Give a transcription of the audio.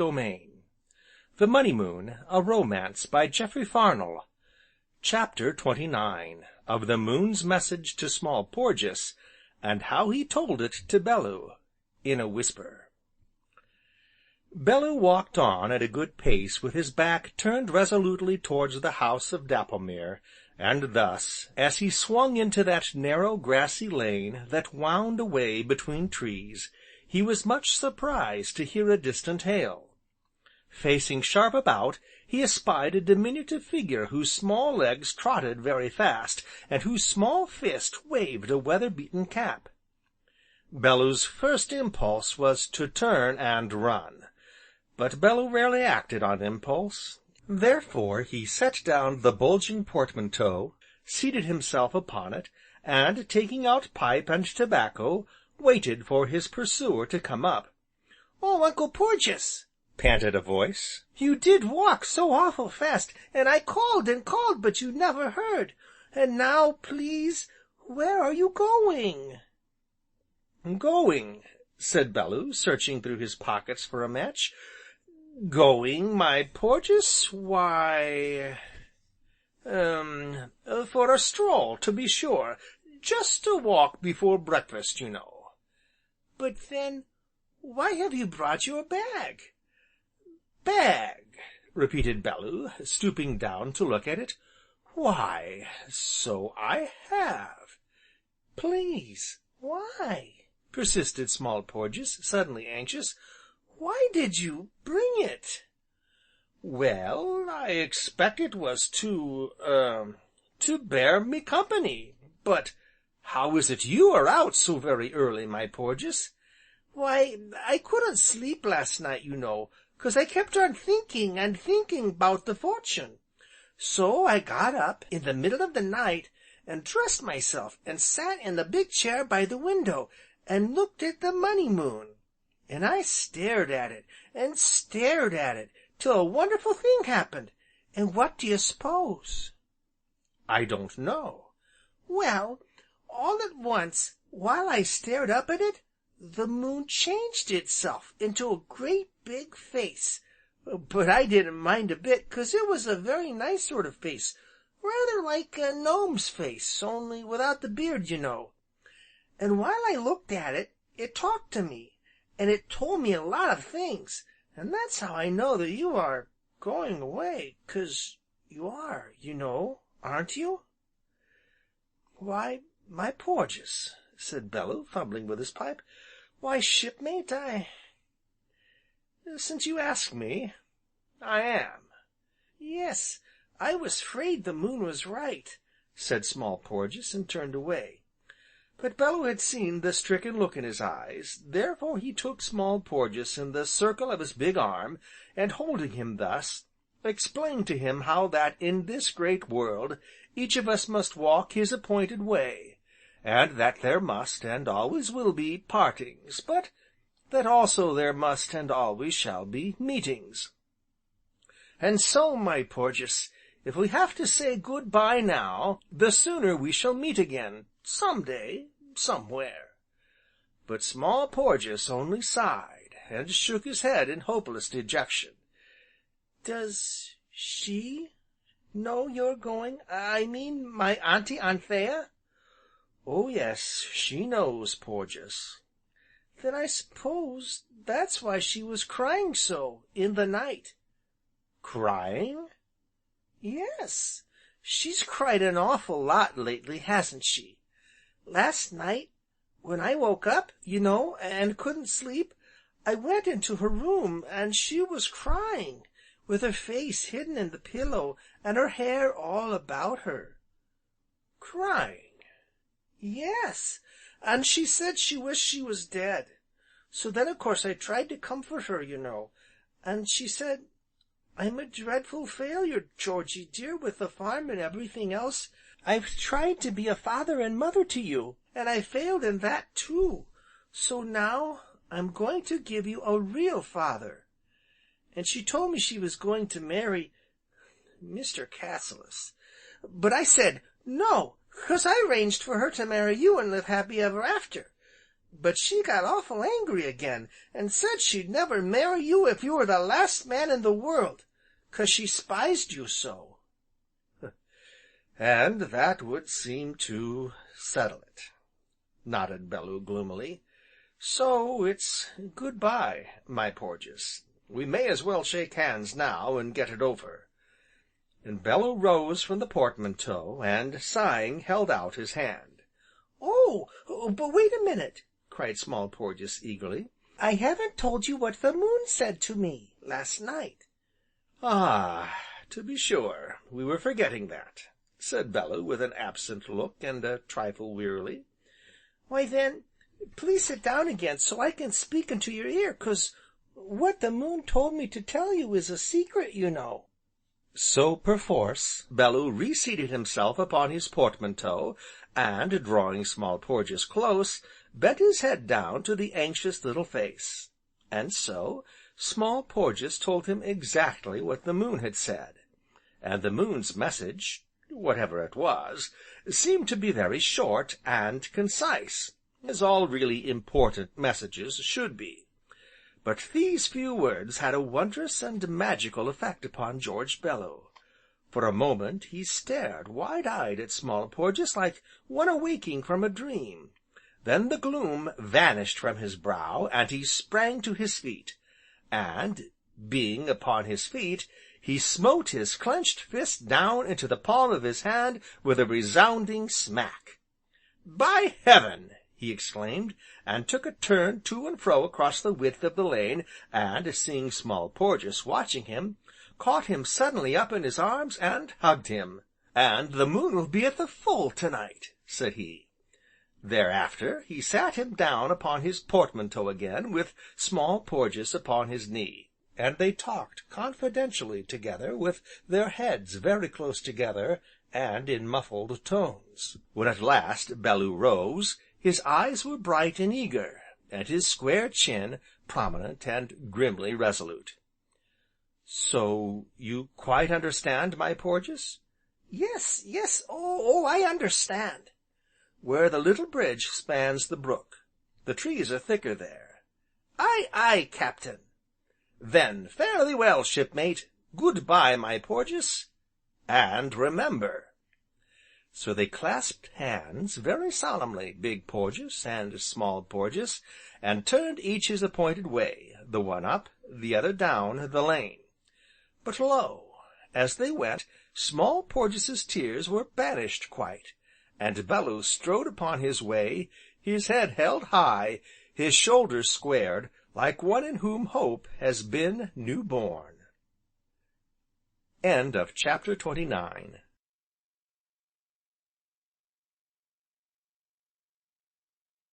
domain. The Money Moon, a Romance by Jeffery Farnol. Chapter 29 of the Moon's Message to Small Porges, and How he Told it to Bellew, in a Whisper. Bellew walked on at a good pace with his back turned resolutely towards the house of Dapplemere, and thus, as he swung into that narrow grassy lane that wound away between trees, he was much surprised to hear a distant hail. Facing sharp about, he espied a diminutive figure whose small legs trotted very fast, and whose small fist waved a weather-beaten cap. Bellew's first impulse was to turn and run, but Bellew rarely acted on impulse. Therefore he set down the bulging portmanteau, seated himself upon it, and, taking out pipe and tobacco, waited for his pursuer to come up. "Oh, Uncle Porges!" panted a voice. "You did walk so awful fast, and I called and called, but you never heard. And now, please, where are you going?" "Going," said Bellew, searching through his pockets for a match. "Going, my Porges? Why, for a stroll, to be sure. Just a walk before breakfast, you know." "But then, why have you brought your bag?" "Bag?" repeated Bellew, stooping down to look at it. "Why, so I have." "Please, why?" persisted Small Porges, suddenly anxious. "Why did you bring it?" "Well, I expect it was to bear me company. But how is it you are out so very early, my Porges?" "Why, I couldn't sleep last night, you know, 'cause I kept on thinking and thinking 'bout the fortune. So I got up, in the middle of the night, and dressed myself, and sat in the big chair by the window, and looked at the Money Moon. And I stared at it, and stared at it, till a wonderful thing happened. And what do you s'pose?" "I don't know." "Well, all at once, while I stared up at it, the moon changed itself into a great big face. But I didn't mind a bit, 'cause it was a very nice sort of face, rather like a gnome's face, only without the beard, you know. And while I looked at it, it talked to me, and it told me a lot of things, and that's how I know that you are going away, 'cause you are, you know, aren't you?" "Why, my Porges," said Bellew, fumbling with his pipe, "why, shipmate, since you ask me, I am." "Yes, I was 'fraid the moon was right," said Small Porges, and turned away. But Bellew had seen the stricken look in his eyes, therefore he took Small Porges in the circle of his big arm, and holding him thus, explained to him how that in this great world each of us must walk his appointed way, and that there must, and always will be, partings, but that also there must and always shall be meetings. "And so, my Porges, if we have to say good bye now, the sooner we shall meet again, some day, somewhere." But Small Porges only sighed, and shook his head in hopeless dejection. "Does she know you're going, I mean, my Auntie Anthea?" "Oh yes, she knows, Porges." "Then I s'pose that's why she was crying so, in the night." "Crying?" "Yes, she's cried an awful lot lately, hasn't she? Last night, when I woke up, you know, and couldn't sleep, I went into her room, and she was crying, with her face hidden in the pillow, and her hair all about her." "Crying?" "Yes, and she said she wished she was dead. So then of course I tried to comfort her, you know, and she said, 'I'm a dreadful failure, Georgy dear, with the farm and everything else. I've tried to be a father and mother to you, and I failed in that too. So now I'm going to give you a real father.' And she told me she was going to marry Mr. Cassilis. But I said, 'No, 'cause I arranged for her to marry you and live happy ever after.' but she got awful angry again, and said she'd never marry you if you were the last man in the world, 'cause she s'pised you so." "And that would seem to settle it," nodded Bellew gloomily. "So it's good-bye, my Porges. We may as well shake hands now, and get it over." And Bellew rose from the portmanteau, and, sighing, held out his hand. "Oh, but wait a minute!" cried Small Porges eagerly. "I haven't told you what the moon said to me, last night." "Ah, to be sure, we were forgetting that," said Bellew with an absent look, and a trifle wearily. "Why then, please sit down again, so I can speak into your ear, 'cause what the moon told me to tell you is a secret, you know." So, perforce, Bellew reseated himself upon his portmanteau, and, drawing Small Porges close, bent his head down to the anxious little face. And so, Small Porges told him exactly what the moon had said, and the moon's message, whatever it was, seemed to be very short, and concise, as all really important messages should be. But these few words had a wondrous and magical effect upon George Bellew. For a moment he stared wide-eyed at Small Porges like one awaking from a dream. Then the gloom vanished from his brow, and he sprang to his feet, and, being upon his feet, he smote his clenched fist down into the palm of his hand with a resounding smack. "By Heaven!" he exclaimed, and took a turn to and fro across the width of the lane, and, seeing Small Porges watching him, caught him suddenly up in his arms, and hugged him. "And the moon will be at the full to night," said he. Thereafter he sat him down upon his portmanteau again, with Small Porges upon his knee, and they talked confidentially together, with their heads very close together, and in muffled tones. When at last Bellew rose, his eyes were bright and eager, and his square chin prominent and grimly resolute. "So you quite understand, my Porges?" "Yes, yes, oh, I understand." "Where the little bridge spans the brook, the trees are thicker there?" "Aye, aye, Captain." "Then fare thee well, shipmate, good-bye, my Porges, and remember." So they clasped hands, very solemnly, Big Porges and Small Porges, and turned each his appointed way, the one up, the other down, the lane. But lo! as they went, Small Porges's tears were banished quite, and Bellew strode upon his way, his head held high, his shoulders squared, like one in whom hope has been new born. Chapter 29